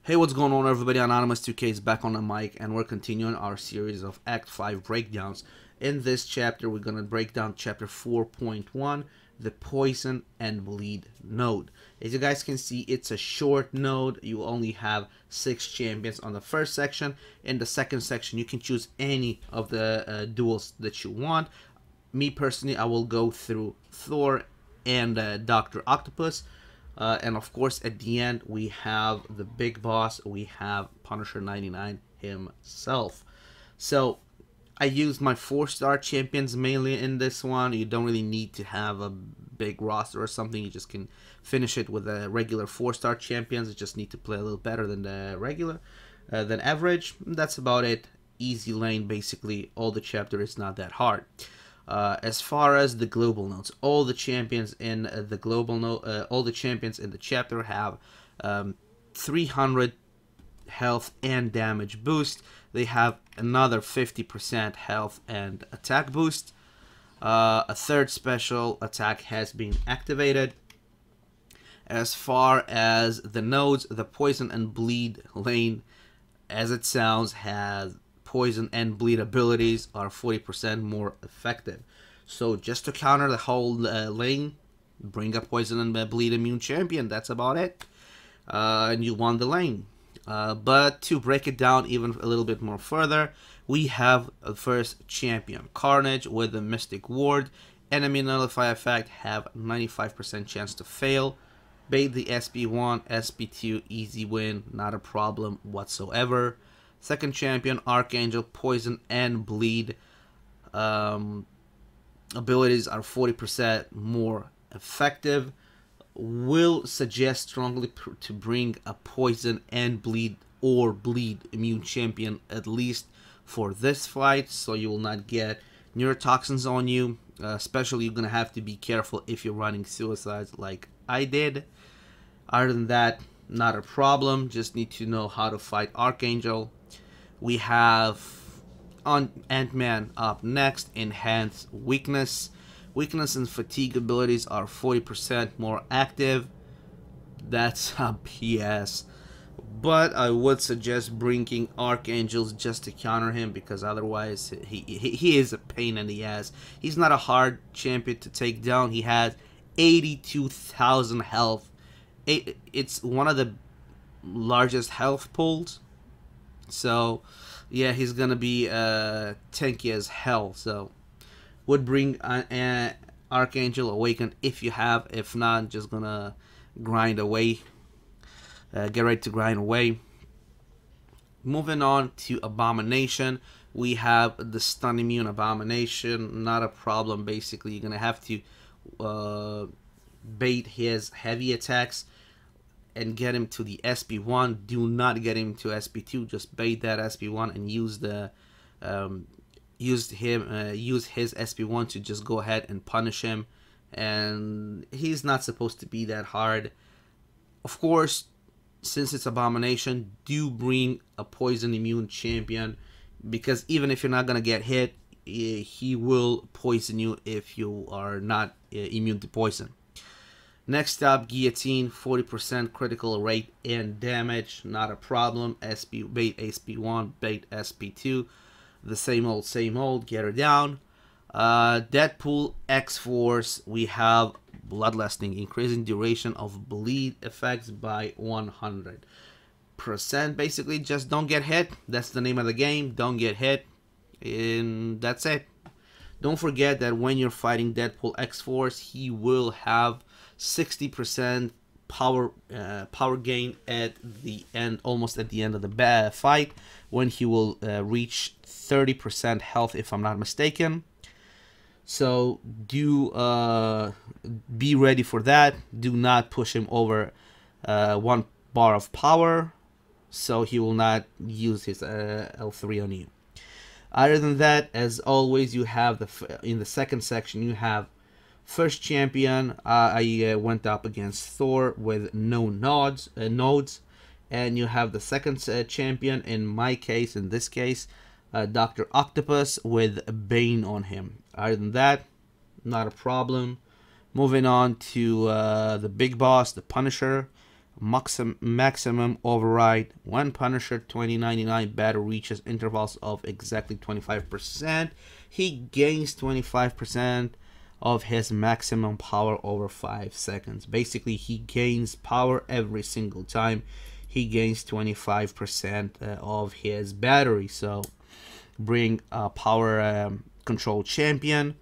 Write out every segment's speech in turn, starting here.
Hey, what's going on, everybody? Anonymous2K is back on the mic, and we're continuing our series of Act 5 breakdowns. In this chapter, we're going to break down Chapter 4.1, the Poison and Bleed node. As you guys can see, it's a short node. You only have 6 champions on the first section. In the second section, you can choose any of the duels that you want. Me, personally, I will go through Thor and Dr. Octopus. And of course, at the end, we have the big boss. We have Punisher 99 himself. So I used my 4-star champions mainly in this one. You don't really need to have a big roster or something. You just can finish it with the regular 4-star champions. You just need to play a little better than the regular, than average. That's about it. Easy lane, basically. All the chapter is not that hard. As far as the global nodes, all the champions in the global node, all the champions in the chapter have 300 health and damage boost. They have another 50% health and attack boost. A third special attack has been activated. As far as the nodes, the poison and bleed lane, as it sounds, has poison and bleed abilities are 40% more effective. So just to counter the whole lane, bring a poison and bleed immune champion. That's about it. And you won the lane. But to break it down even a little bit more further, we have the first champion, Carnage, with the Mystic Ward. Enemy Nullify effect, have 95% chance to fail. Bait the SP1, SP2, easy win, not a problem whatsoever. Second champion, Archangel, poison and bleed. Abilities are 40% more effective. Will suggest strongly to bring a poison and bleed or bleed immune champion at least for this fight, so you will not get neurotoxins on you. Especially, you're gonna have to be careful if you're running suicides like I did. Other than that, not a problem. Just need to know how to fight Archangel. We have on Ant-Man up next, Enhanced Weakness. Weakness and fatigue abilities are 40% more active. That's a PS. But I would suggest bringing Archangels just to counter him, because otherwise he is a pain in the ass. He's not a hard champion to take down. He has 82,000 health. It's one of the largest health pools. So, yeah, he's gonna be tanky as hell. So, would bring an Archangel Awakened if you have. If not, just gonna grind away. Get ready to grind away. Moving on to Abomination, we have the Stun Immune Abomination. Not a problem. Basically, you're gonna have to bait his heavy attacks and get him to the SP1. Do not get him to SP2. Just bait that SP1 and use the use his SP1 to just go ahead and punish him. And he's not supposed to be that hard. Of course, since it's Abomination, do bring a poison immune champion, because even if you're not gonna get hit, he will poison you if you are not immune to poison. Next up, Guillotine, 40% critical rate and damage, not a problem. Bait SP1, bait SP2, the same old, get her down. Deadpool, X-Force, we have Bloodlusting, increasing duration of bleed effects by 100%. Basically, just don't get hit. That's the name of the game, don't get hit, and that's it. Don't forget that when you're fighting Deadpool X-Force, he will have 60% power gain at the end, almost at the end of the fight, when he will reach 30% health, if I'm not mistaken. So do be ready for that. Do not push him over 1 bar of power, so he will not use his L3 on you. Other than that, as always, you have in the second section, you have first champion. I went up against Thor with no nodes, and you have the second champion. In this case, Dr. Octopus with Bane on him. Other than that, not a problem. Moving on to the big boss, the Punisher. maximum override. When Punisher 2099 battle reaches intervals of exactly 25%, he gains 25% of his maximum power over 5 seconds. Basically, he gains power every single time. He gains 25% of his battery. So bring a power control champion.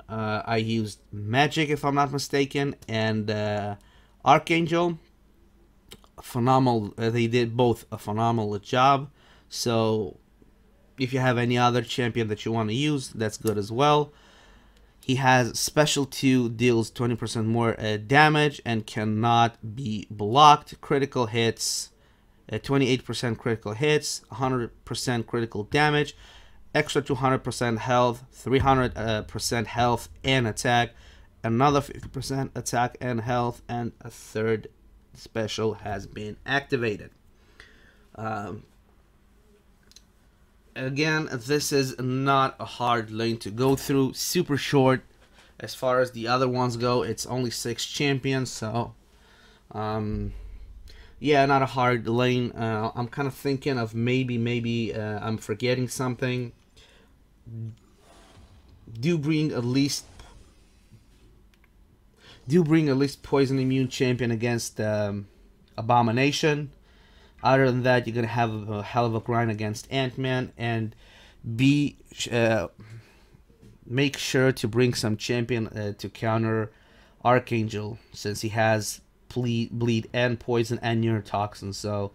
I used Magic, if I'm not mistaken, and Archangel. Phenomenal. They did both a phenomenal job. So if you have any other champion that you want to use, that's good as well. He has Special 2, deals 20% more damage and cannot be blocked. Critical hits, 28% critical hits, 100% critical damage, extra 200% health, 300% health and attack, another 50% attack and health, and a third special has been activated. Again, this is not a hard lane to go through. Super short as far as the other ones go. It's only 6 champions, so yeah, not a hard lane. I'm kind of thinking of maybe I'm forgetting something. Do bring at least poison immune champion against Abomination. Other than that, you're gonna have a hell of a grind against Ant-Man, and make sure to bring some champion to counter Archangel, since he has bleed and poison and neurotoxin. So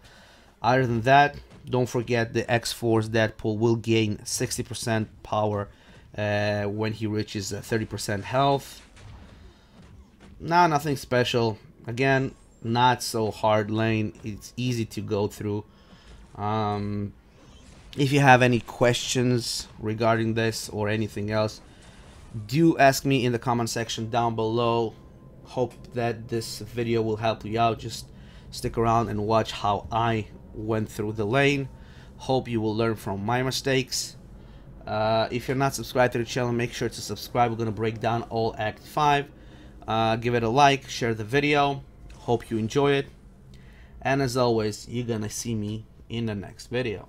other than that, don't forget the X-Force Deadpool will gain 60% power when he reaches 30% health. Nothing special. Again, not so hard lane. It's easy to go through. If you have any questions regarding this or anything else, do ask me in the comment section down below. Hope that this video will help you out. Just stick around and watch how I went through the lane. Hope you will learn from my mistakes. If you're not subscribed to the channel, make sure to subscribe. We're gonna break down all Act 5. Give it a like, share the video. Hope you enjoy it, and as always, you're gonna see me in the next video.